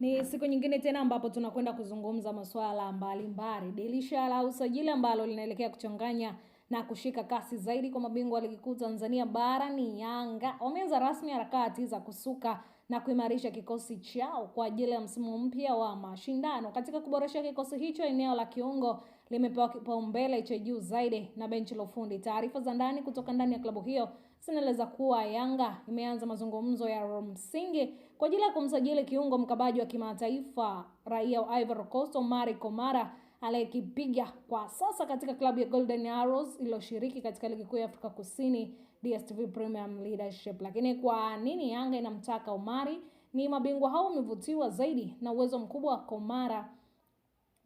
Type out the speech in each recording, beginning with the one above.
Ni siku nyingine tena ambapo tunakwenda kuzungumza masuala mbalimbali. Dirisha la usajili ambalo linaelekea kuchanganya na kushika kasi zaidi kwa mabingwa wa ligi kuu Tanzania bara ni Yanga. Wameanza rasmi harakati za kusuka na kuimarisha kikosi chao kwa ajili ya msimu mpya wa mashindano. Katika kuboresha kikosi hicho, eneo la kiungo limepewa kipaumbele cha juu zaidi na benchi la ufundi. Taarifa za ndani kutoka ndani ya klabu hiyo zinaeleza kuwa Yanga imeanza mazungumzo ya msingi kwa ajili ya kumsajili kiungo mkabaji wa kimataifa raia wa Ivory Coast Omari Komara aliyekipiga kwa sasa katika klabu ya Golden Arrows iliyoshiriki katika ligi kuu ya Afrika Kusini DStv Premium Leadership. Lakini kwa nini Yanga inamtaka Omari? Ni mabingwa hao wamevutiwa zaidi na uwezo mkubwa wa Komara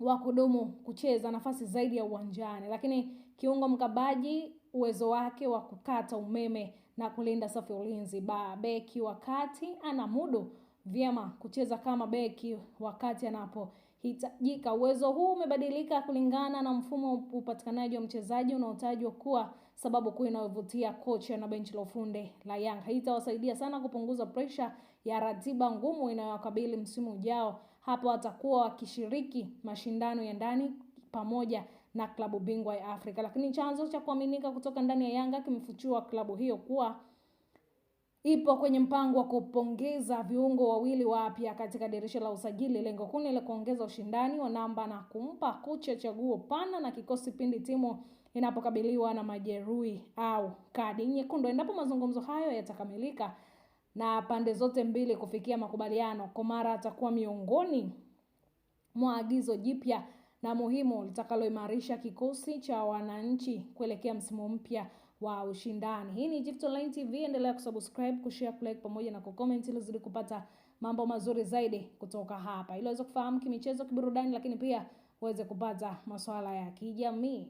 wa kudumu kucheza nafasi zaidi ya uwanjani, lakini kiungo mkabaji uwezo wake wa kukata umeme na kulinda safu ya ulinzi. Beki wakati anamudu vyema kucheza kama beki wakati anapohitajika. Uwezo huu umebadilika kulingana na mfumo upatikanaji wa mchezaji unaotajwa kuwa sababu kuu inayovutia kocha na benchi la ufundi la Yanga. Hii itawasaidia sana kupunguza pressure ya ratiba ngumu inayowakabili msimu ujao. Hapo watakuwa wakishiriki mashindano ya ndani pamoja na klabu bingwa ya Afrika. Lakini chanzo cha kuaminika kutoka ndani ya Yanga kimefichua klabu hiyo kuwa ipo kwenye mpango wa kupongeza viungo wawili wapya katika dirisha la usajili. Lengo kuu ni kuongeza ushindani wa namba na kumpa kocha chaguo pana na kikosi pindi timu inapokabiliwa na majeruhi au kadi nyekundu. Endapo mazungumzo hayo yatakamilika na pande zote mbili kufikia makubaliano, Komara atakuwa miongoni mwa agizo jipya na muhimu litakaloimarisha kikosi cha wananchi kuelekea msimu mpya wa ushindani. Hii ni Gift Online TV, endelea kusubscribe, kushare, kulike pamoja na kucomment ili uzidi kupata mambo mazuri zaidi kutoka hapa. Ili uweze kufahamu kimichezo, kiburudani, lakini pia uweze kupata masuala ya kijamii.